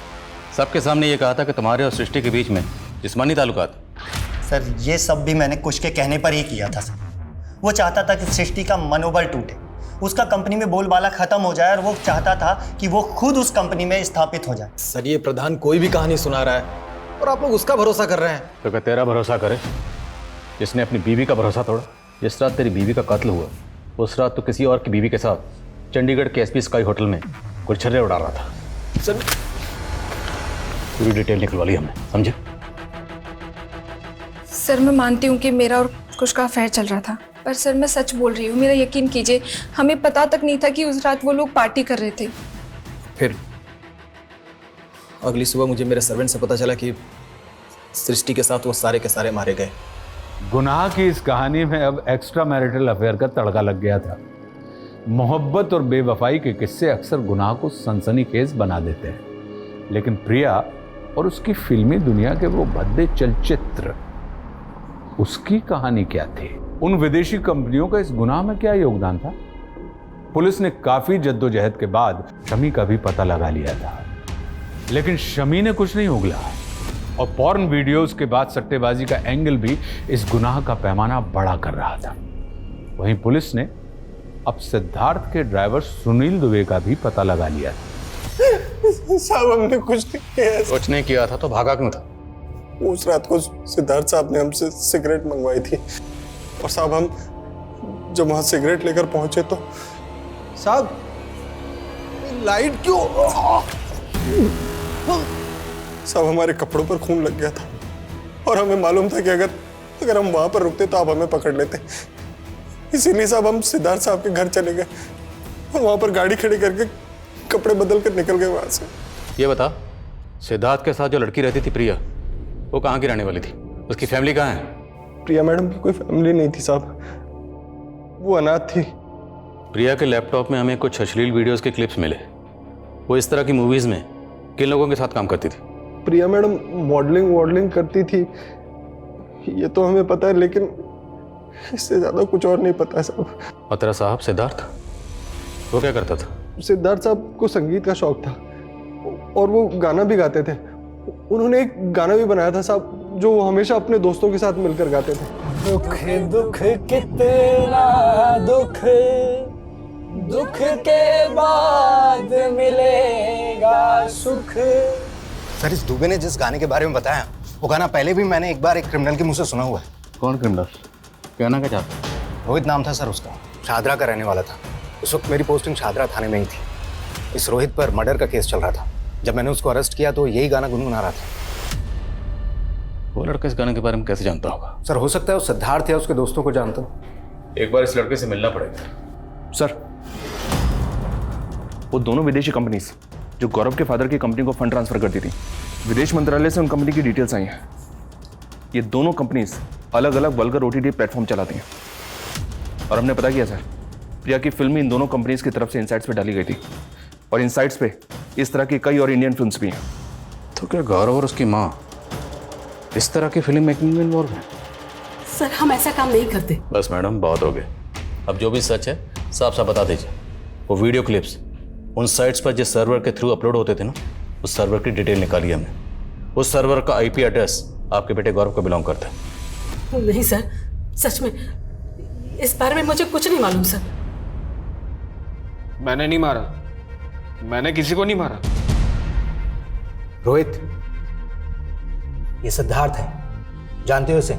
S14: सबके सामने ये कहा था कि तुम्हारे और सृष्टि के बीच में जिस्मानी ताल्लुकात।
S5: सर ये सब भी मैंने कुश के कहने पर ही किया था सर। वो चाहता था कि सृष्टि का मनोबल टूटे, उसका कंपनी में बोलबाला खत्म हो जाए, और वो चाहता था कि वो खुद उस कंपनी में स्थापित हो जाए।
S13: सर ये प्रधान कोई भी कहानी सुना रहा है और आप लोग उसका भरोसा कर रहे हैं।
S14: तो क्या तेरा भरोसा करे जिसने अपनी बीवी का भरोसा तोड़ा? जिस रात तेरी बीवी का कत्ल हुआ उस रात तो किसी और की बीवी के साथ चंडीगढ़ के एसपी स्काई होटल में गुलछर्रे उड़ा रहा था।
S15: सर
S14: पूरी डिटेल निकलवा ली हमने, समझे?
S16: सर मैं मानती हूँ कि मेरा और कुछ का अफेयर चल रहा था, पर सर मैं सच बोल रही हूँ, मेरा यकीन कीजिए, हमें पता तक नहीं था कि उस रात वो लोग पार्टी कर रहे थे।
S13: फिर अगली सुबह मुझे मेरे सर्वेंट से पता चला कि सृष्टि के साथ वो सारे के सारे मारे गए।
S3: गुनाह की इस कहानी में अब एक्स्ट्रा मैरिटल अफेयर का तड़का लग गया था। मोहब्बत और बेवफाई के किस्से अक्सर गुनाह को सनसनीखेज बना देते हैं, लेकिन प्रिया और उसकी फिल्मी दुनिया के वो भद्दे चलचित्र, उसकी कहानी क्या थी? उन विदेशी कंपनियों का इस गुनाह में क्या योगदान था? पुलिस ने काफी जद्दोजहद के बाद शमी का भी पता लगा लिया था, लेकिन शमी ने कुछ नहीं उगला और पॉर्न वीडियोस के बाद सट्टेबाजी का एंगल भी इस गुनाह का पैमाना बड़ा कर रहा था। वहीं पुलिस ने अब सिद्धार्थ के ड्राइवर सुनील दुबे का भी पता लगा लिया था।
S15: साहब हमने कुछ नहीं किया।
S14: कुछ नहीं किया था तो भागा क्यों था?
S15: उस रात को सिद्धार्थ साहब ने हमसे सिगरेट मंगवाई थी और साहब हम जब वहां सिगरेट लेकर पहुंचे तो
S13: साहब लाइट क्यों?
S15: साहब हमारे कपड़ों पर खून लग गया था और हमें मालूम था कि अगर हम वहां पर रुकते तो आप हमें पकड़ लेते। इसीलिए साहब हम सिद्धार्थ साहब के घर चले गए और वहां पर गाड़ी खड़ी करके कपड़े बदल कर निकल गए वहां से।
S14: ये बता, सिद्धार्थ के साथ जो लड़की रहती थी प्रिया, वो कहाँ की रहने वाली थी? उसकी फैमिली कहाँ है?
S15: प्रिया मैडम की कोई फैमिली नहीं थी साहब, वो अनाथ थी।
S14: प्रिया के लैपटॉप में हमें कुछ अश्लील वीडियोस के क्लिप्स मिले। वो इस तरह की मूवीज में किन लोगों के साथ काम करती थी?
S15: प्रिया मैडम मॉडलिंग करती थी, ये तो हमें पता है, लेकिन इससे ज्यादा कुछ और नहीं पता है साहब।
S14: और तेरा साहब सिद्धार्थ, वो क्या करता था?
S15: सिद्धार्थ साहब को संगीत का शौक था और वो गाना भी गाते थे। उन्होंने एक गाना भी बनाया था साहब, जो वो हमेशा अपने दोस्तों के साथ मिलकर गाते थे।
S6: दुख दुख कितना दुख, दुख के बाद मिलेगा सुख।
S5: सर इस दुबे ने जिस गाने के बारे में बताया, वो गाना पहले भी मैंने एक बार एक क्रिमिनल के मुंह से सुना हुआ है।
S14: कौन क्रिमिनल? कहना क्या चाहता?
S5: रोहित नाम था सर उसका, शादरा का रहने वाला था। उस वक्त मेरी पोस्टिंग शादरा थाने में ही थी। इस रोहित पर मर्डर का केस चल रहा था। जब मैंने उसको अरेस्ट किया तो यही गाना गुनगुना रहा था।
S14: वो लड़का इस गाने के बारे में कैसे जानता होगा?
S5: सर हो सकता है वो सिद्धार्थ या उसके दोस्तों को जानता हो।
S11: एक बार इस लड़के से मिलना पड़ेगा। सर वो दोनों विदेशी कंपनीज जो गौरव के फादर की कंपनी को फंड ट्रांसफर करती थी, विदेश मंत्रालय से उन कंपनी की डिटेल्स आई हैं। ये दोनों कंपनीज अलग अलग वल्गर ओटीटी प्लेटफॉर्म चलाती हैं और हमने पता किया सर, प्रिया की फिल्म इन दोनों कंपनीज की तरफ से इनसाइट्स पे डाली गई थी और इनसाइट्स पे इस तरह की कई और इंडियन फिल्म्स भी हैं।
S14: तो क्या गौरव और उसकी माँ इस तरह की फिल्म मेकिंग में इन्वॉल्व है?
S10: सर हम ऐसा काम नहीं करते।
S14: बस मैडम बहुत हो गए, अब जो भी सच है साफ साफ बता दीजिए। वो वीडियो क्लिप्स उन साइट्स पर जिस सर्वर के थ्रू अपलोड होते थे ना, उस सर्वर की डिटेल निकाली हमने। उस सर्वर का आईपी एड्रेस आपके बेटे गौरव को बिलोंग करता है।
S10: नहीं सर, सच में इस बारे में मुझे कुछ नहीं मालूम सर।
S17: मैंने नहीं मारा, मैंने किसी को नहीं मारा।
S5: रोहित, ये सिद्धार्थ है, जानते हो इसे?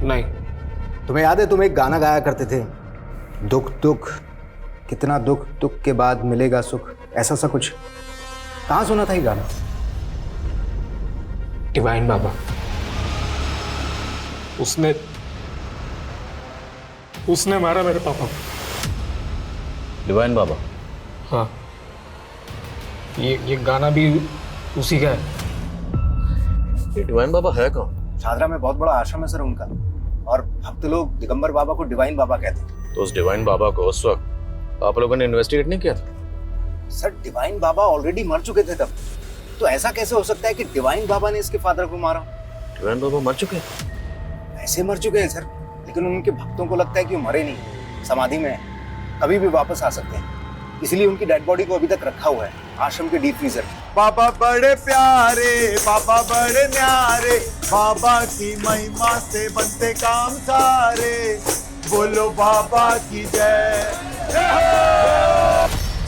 S17: नहीं।
S5: तुम्हें याद है तुम एक गाना गाया करते थे, दुख दुख कितना दुख, दुख के बाद मिलेगा सुख, ऐसा सा कुछ? कहाँ सुना था ये गाना?
S17: डिवाइन बाबा, उसने मारा मेरे पापा।
S14: डिवाइन बाबा?
S17: हाँ, ये गाना भी उसी का है।
S14: ये डिवाइन बाबा है कौन?
S5: शादरा में बहुत बड़ा आश्रम है सर उनका, और भक्त लोग दिगंबर बाबा को डिवाइन बाबा कहते हैं।
S14: तो उस डिवाइन बाबा को उस वक्त आप लोगों ने इन्वेस्टिगेट नहीं किया था?
S5: सर डिवाइन बाबा ऑलरेडी मर चुके थे तब, तो ऐसा कैसे हो सकता है कि डिवाइन बाबा ने इसके फादर को मारा?
S14: डिवाइन बाबा मर चुके हैं?
S5: ऐसे मर चुके हैं सर, लेकिन उनके भक्तों को लगता है कि वो मरे नहीं, समाधि में कभी भी वापस आ सकते हैं, इसलिए उनकी डेड बॉडी को अभी तक रखा हुआ है आश्रम के डीप फ्रीजर।
S1: बाबा बड़े प्यारे, बाबा बड़े न्यारे, बाबा की महिमा से बनते काम सारे, बोलो बाबा की जय।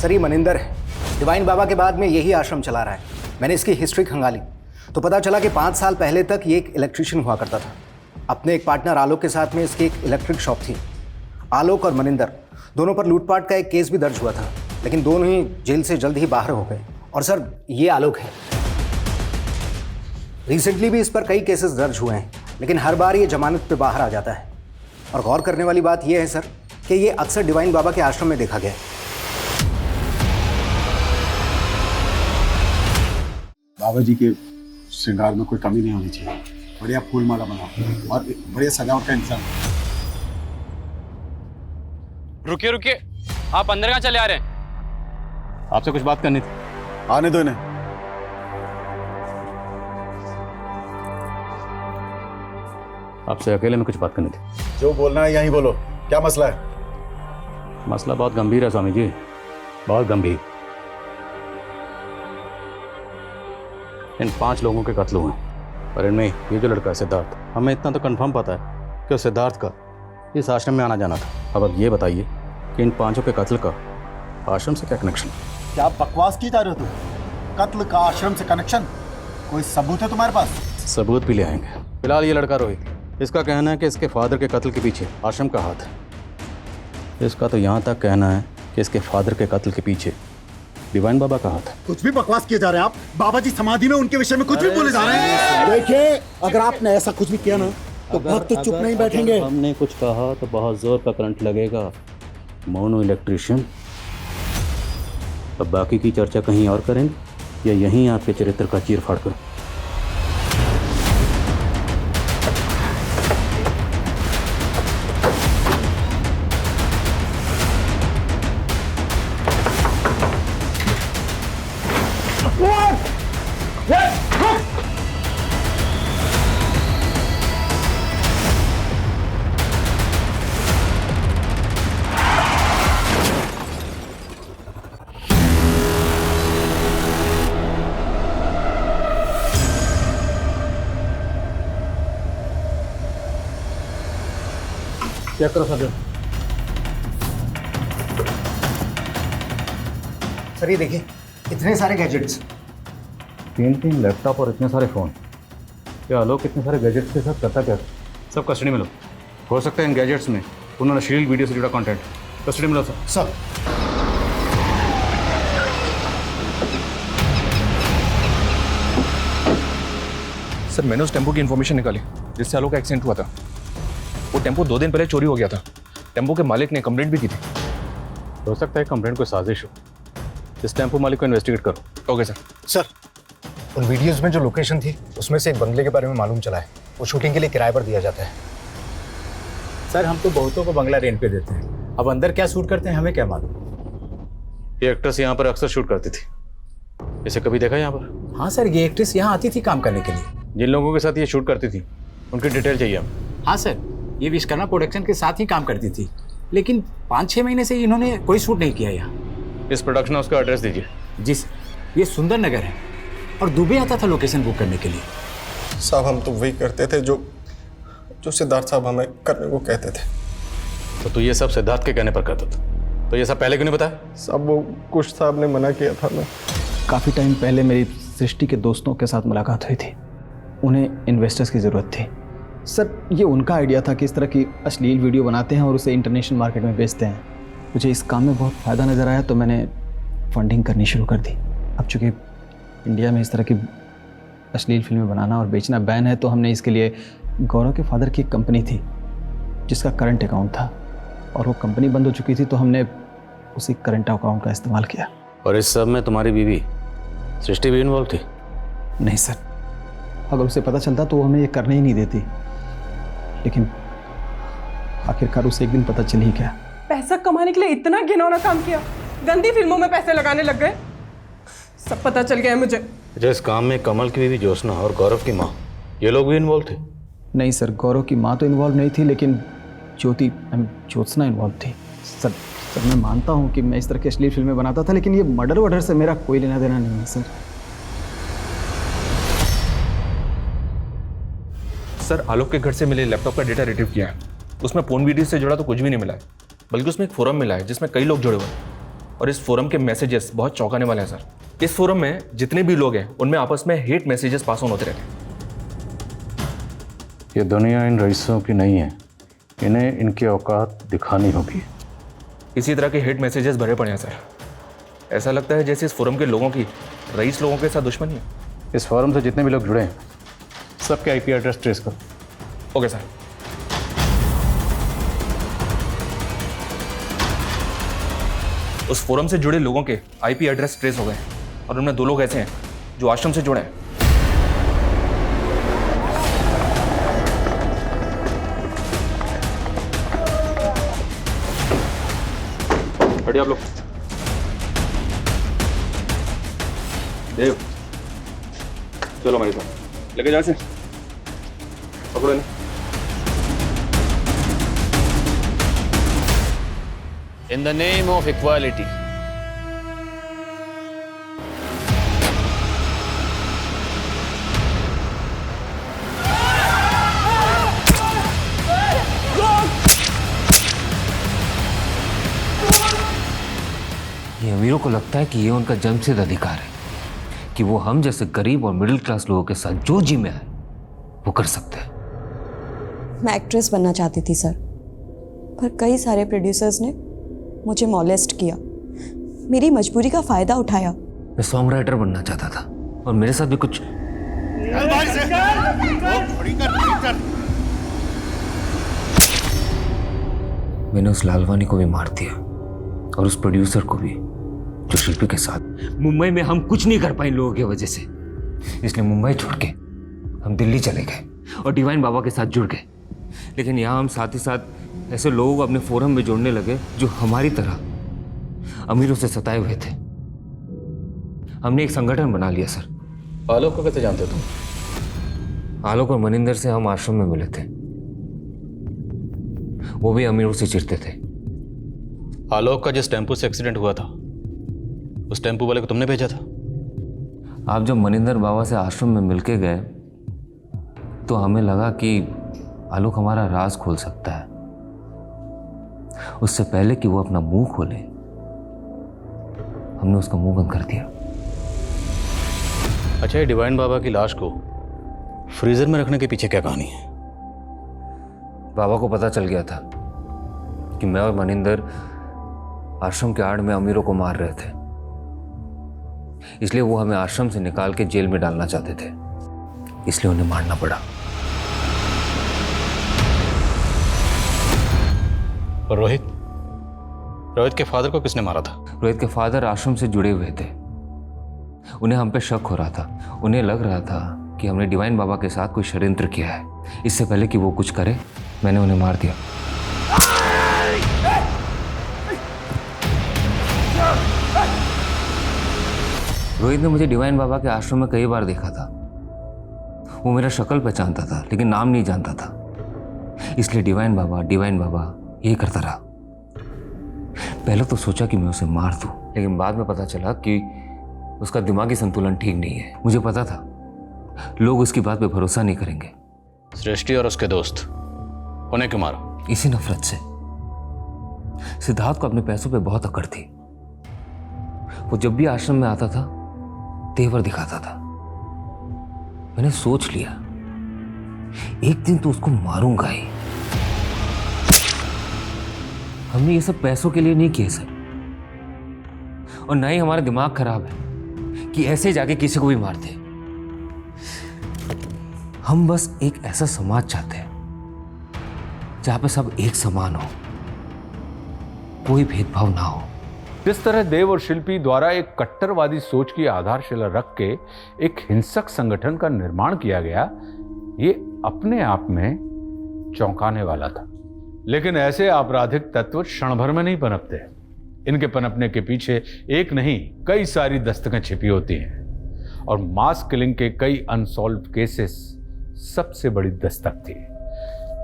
S5: सर ये मनिंदर है, डिवाइन बाबा के बाद में यही आश्रम चला रहा है। मैंने इसकी हिस्ट्री खंगाली तो पता चला कि 5 साल पहले तक ये एक इलेक्ट्रिशियन हुआ करता था। अपने एक पार्टनर आलोक के साथ में इसकी एक इलेक्ट्रिक शॉप थी। आलोक और मनिंदर
S18: दोनों पर लूटपाट का एक केस भी दर्ज हुआ था, लेकिन दोनों ही जेल से जल्द ही बाहर हो गए। और सर, ये आलोक है। रिसेंटली भी इस पर कई केसेस दर्ज हुए हैं, लेकिन हर बार ये जमानत पे बाहर आ जाता है। और गौर करने वाली बात यह है सर कि ये अक्सर डिवाइन बाबा के आश्रम में देखा गया है।
S19: बाबा जी के श्रृंगार में कोई कमी नहीं होनी चाहिए। बढ़िया फूल माला बनाओ और बढ़िया सजावट का इंतजाम।
S14: रुकिए रुकिए, आप अंदर कहाँ चले आ रहे हैं? आपसे कुछ बात करनी थी।
S19: आने दो इन्हें।
S14: आपसे अकेले में कुछ बात करनी थी।
S19: जो बोलना है यहीं बोलो। क्या मसला है?
S14: मसला बहुत गंभीर है स्वामी जी, बहुत गंभीर। इन 5 लोगों के कत्ल हुए हैं और इनमें ये जो लड़का है सिद्धार्थ, हमें इतना तो कंफर्म पता है कि सिद्धार्थ का इस आश्रम में आना जाना था। अब ये बताइए कि इन 5 के कत्ल का आश्रम से क्या कनेक्शन?
S19: क्या बकवास की जा रहे हो तुम? कत्ल का आश्रम से कनेक्शन? कोई सबूत है तुम्हारे पास?
S14: सबूत भी ले आएंगे। फिलहाल ये लड़का रोहित, इसका कहना है कि इसके फादर के कत्ल के पीछे आश्रम का हाथ है। इसका तो यहाँ तक कहना है कि इसके फादर के कत्ल के पीछे डिवाइन बाबा का हाथ है।
S19: कुछ भी बकवास किए जा रहे हैं आप। बाबा जी समाधि में उनके विषय में कुछ भी बोले जा रहे हैं। देखिए, अगर आपने ऐसा कुछ भी किया ना तो भक्त तो चुप नहीं बैठेंगे।
S14: हमने कुछ कहा तो बहुत जोर का करंट लगेगा। Mono electrician. अब बाकी की चर्चा कहीं और करेंगे या यहीं आपके चरित्र का चीर फाड़ करें?
S18: चेक करो सर, ये देखिए इतने सारे गैजेट्स।
S14: 3 लैपटॉप और इतने सारे फ़ोन। क्या आलोक इतने सारे गैजेट्स के साथ करता क्या? सब कस्टडी में लो। हो सकता है इन गैजेट्स में उन्होंने अश्लील वीडियो से जुड़ा कंटेंट। कस्टडी में लो सर।
S11: सर मैंने उस टेम्पो की इन्फॉर्मेशन निकाली जिससे आलोक का एक्सीडेंट हुआ था। वो टेम्पो 2 दिन पहले चोरी हो गया था। टेम्पो के मालिक ने कंप्लेंट भी की थी।
S14: हो सकता है कंप्लेंट कोई साजिश हो। इस टेम्पो मालिक को इन्वेस्टिगेट करो।
S11: Okay sir.
S18: सर, उन वीडियोस में जो लोकेशन थी उसमें से एक बंगले के बारे में मालूम चला है। वो शूटिंग के लिए किराए पर दिया जाता है।
S3: सर, हम तो बहुतों को बंगला रेंट पे देते हैं। अब अंदर क्या शूट करते हैं हमें क्या मालूम।
S14: ये एक्ट्रेस यहाँ पर अक्सर शूट करती थी। इसे कभी देखा यहाँ पर?
S3: हाँ सर, ये एक्ट्रेस यहाँ आती थी काम करने के लिए।
S14: जिन लोगों के साथ ये शूट करती थी उनकी डिटेल चाहिए हमें।
S3: हाँ सर, ये विश्वकर्मा प्रोडक्शन के साथ ही काम करती थी, लेकिन 5-6 महीने से इन्होंने कोई शूट नहीं किया यहाँ।
S14: इस प्रोडक्शन हाउस का एड्रेस दीजिए।
S3: जी सर, ये सुंदर नगर है और दुबई आता था लोकेशन बुक करने के लिए।
S15: साहब, हम तो वही करते थे जो सिद्धार्थ साहब हमें करने को कहते थे।
S14: तो तू ये सब सिद्धार्थ के कहने पर करता था? तो ये सब पहले क्यों नहीं बताया?
S15: साहब, वो कुछ साहब ने मना किया था। मैं
S6: काफ़ी टाइम पहले मेरी सृष्टि के दोस्तों के साथ मुलाकात हुई थी। उन्हें इन्वेस्टर्स की ज़रूरत थी। सर, ये उनका आइडिया था कि इस तरह की अश्लील वीडियो बनाते हैं और उसे इंटरनेशनल मार्केट में बेचते हैं। मुझे इस काम में बहुत फ़ायदा नज़र आया तो मैंने फंडिंग करनी शुरू कर दी। अब चूँकि इंडिया में इस तरह की अश्लील फिल्में बनाना और बेचना बैन है, तो हमने इसके लिए गौरव के फादर की एक कंपनी थी जिसका करंट अकाउंट था, और वो कंपनी बंद हो चुकी थी तो हमने उसी करंट अकाउंट का इस्तेमाल किया।
S14: और इस सब में तुम्हारी बीवी सृष्टि भी इन्वॉल्व थी?
S6: नहीं सर, अगर उसे पता चलता तो वो हमें ये करने ही नहीं देती, लेकिन आखिरकार उसे एक दिन पता चल ही गया।
S4: पैसा कमाने के लिए इतना घिनौना काम किया, गंदी फिल्मों में पैसे लगाने लग गए। सब पता चल गया है मुझे।
S14: अच्छा, इस काम में कमल की बीवी ज्योत्सना और गौरव की माँ, ये लोग भी इन्वॉल्व थे?
S6: नहीं सर, गौरव की माँ तो इन्वॉल्व नहीं थी, लेकिन ज्योत्सना इन्वॉल्व थी। सर, मैं मानता हूँ कि मैं इस तरह की अश्लील फिल्में बनाता था, लेकिन ये मर्डर वर्डर से मेरा कोई लेना देना नहीं है सर।
S11: सर, आलोक के घर से मिले लैपटॉप का डेटा रिट्रीव किया है। उसमें फोन वीडियो से जुड़ा तो कुछ भी नहीं मिला है, बल्कि उसमें एक फोरम मिला है जिसमें कई लोग जुड़े हुए हैं, और इस फोरम के मैसेजेस बहुत चौंकाने वाले हैं सर। इस फोरम में जितने भी लोग हैं उनमें आपस में हेट मैसेजेस पास ऑन होते रहते हैं।
S14: ये दुनिया इन रईसों की नहीं है, इन्हें इनकी औकात दिखानी होगी।
S11: इसी तरह के हेट मैसेजेस भरे पड़े हैं सर। ऐसा लगता है जैसे इस फोरम के लोगों की रईस लोगों के साथ दुश्मनी है।
S14: इस फोरम से जितने भी लोग जुड़े हैं सबके आईपी एड्रेस ट्रेस करो।
S11: Okay sir. उस फोरम से जुड़े लोगों के आईपी एड्रेस ट्रेस हो गए और उनमें 2 लोग ऐसे हैं जो आश्रम से जुड़े हैं। हटिए आप लोग। देव चलो मेरे साथ, लेके जा से पकड़ो इन्हें।
S20: In the name of equality.
S8: ये अमीरों को लगता है कि ये उनका जन्मसिद्ध अधिकार है कि वो हम जैसे गरीब और मिडिल क्लास लोगों के साथ जो जी में आए वो कर सकते हैं।
S9: मैं एक्ट्रेस बनना चाहती थी सर, पर कई सारे प्रोड्यूसर्स ने मुझे मॉलेस्ट किया, मेरी मजबूरी का फायदा उठाया।
S8: मैं सॉन्ग राइटर बनना चाहता था और मेरे साथ भी कुछ मैंने उस लालवानी को भी मार दिया और उस प्रोड्यूसर को भी जो शिल्पी के साथ। मुंबई में हम कुछ नहीं कर पाए इन लोगों की वजह से, इसलिए मुंबई छोड़ के हम दिल्ली चले गए और डिवाइन बाबा के साथ जुड़ गए। लेकिन यहाँ हम साथ ही साथ ऐसे लोगों को अपने फोरम में जोड़ने लगे जो हमारी तरह अमीरों से सताए हुए थे। हमने एक संगठन बना लिया सर।
S14: आलोक को कैसे जानते तुम?
S8: आलोक और मनिंदर से हम आश्रम में मिले थे, वो भी अमीरों से चिढ़ते थे।
S14: आलोक का जिस टेम्पो से एक्सीडेंट हुआ था उस टेम्पो वाले को तुमने भेजा था?
S8: आप जब मनिंदर बाबा से आश्रम में मिलके गए तो हमें लगा कि आलोक हमारा राज खोल सकता है। उससे पहले कि वो अपना मुंह खोले हमने उसका मुंह बंद कर दिया।
S14: अच्छा, ये डिवाइन बाबा की लाश को फ्रीजर में रखने के पीछे क्या कहानी है?
S8: बाबा को पता चल गया था कि मैं और मनिंदर आश्रम के आड़ में अमीरों को मार रहे थे, इसलिए वो हमें आश्रम से निकाल के जेल में डालना चाहते थे, इसलिए उन्हें मारना पड़ा।
S14: और रोहित के फादर को किसने मारा था?
S8: रोहित के फादर आश्रम से जुड़े हुए थे, उन्हें हम पे शक हो रहा था। उन्हें लग रहा था कि हमने डिवाइन बाबा के साथ कोई षड्यंत्र किया है। इससे पहले कि वो कुछ करे मैंने उन्हें मार दिया। रोहित ने मुझे डिवाइन बाबा के आश्रम में कई बार देखा था। वो मेरा शक्ल पहचानता था लेकिन नाम नहीं जानता था, इसलिए डिवाइन बाबा यही करता रहा। पहले तो सोचा कि मैं उसे मार दूं, लेकिन बाद में पता चला कि उसका दिमागी संतुलन ठीक नहीं है। मुझे पता था लोग उसकी बात पे भरोसा नहीं करेंगे।
S14: सृष्टि और उसके दोस्त उन्हें क्यों मारा?
S8: इसी नफरत से। सिद्धार्थ को अपने पैसों पे बहुत अकड़ थी। वो जब भी आश्रम में आता था तेवर दिखाता था। मैंने सोच लिया एक दिन तो उसको मारूंगा ही। हमने ये सब पैसों के लिए नहीं किए सर, और ना ही हमारा दिमाग खराब है कि ऐसे जाके किसी को भी मारते। हम बस एक ऐसा समाज चाहते हैं जहां पे सब एक समान हो, कोई भेदभाव ना हो।
S3: जिस तरह देव और शिल्पी द्वारा एक कट्टरवादी सोच की आधारशिला रख के एक हिंसक संगठन का निर्माण किया गया, ये अपने आप में चौंकाने वाला था। लेकिन ऐसे आपराधिक तत्व क्षण भर में नहीं पनपते। इनके पनपने के पीछे एक नहीं कई सारी दस्तकें छिपी होती हैं, और मास किलिंग के कई अनसॉल्व्ड केसेस सबसे बड़ी दस्तक थी,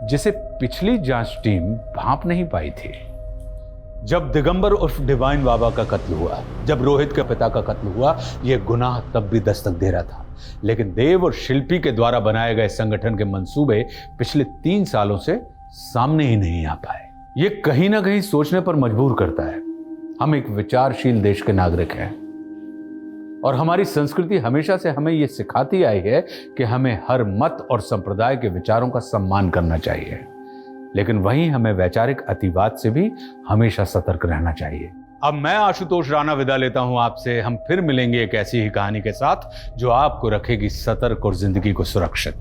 S3: जिसे पिछली जांच टीम भांप नहीं पाई थी। जब दिगंबर उर्फ डिवाइन बाबा का कत्ल हुआ, जब रोहित के पिता का कत्ल हुआ, यह गुनाह तब भी दस्तक दे रहा था। लेकिन देव और शिल्पी के द्वारा बनाए गए संगठन के मंसूबे पिछले 3 सालों से सामने ही नहीं आ पाए। ये कहीं ना कहीं सोचने पर मजबूर करता है। हम एक विचारशील देश के नागरिक हैं और हमारी संस्कृति हमेशा से हमें यह सिखाती आई है कि हमें हर मत और संप्रदाय के विचारों का सम्मान करना चाहिए। लेकिन वहीं हमें वैचारिक अतिवाद से भी हमेशा सतर्क रहना चाहिए। अब मैं आशुतोष राणा विदा लेता हूं आपसे। हम फिर मिलेंगे एक ऐसी ही कहानी के साथ जो आपको रखेगी सतर्क और जिंदगी को सुरक्षित।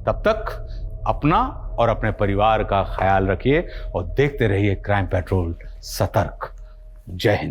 S3: तब तक अपना और अपने परिवार का ख्याल रखिए और देखते रहिए क्राइम पेट्रोल सतर्क। जय हिंद।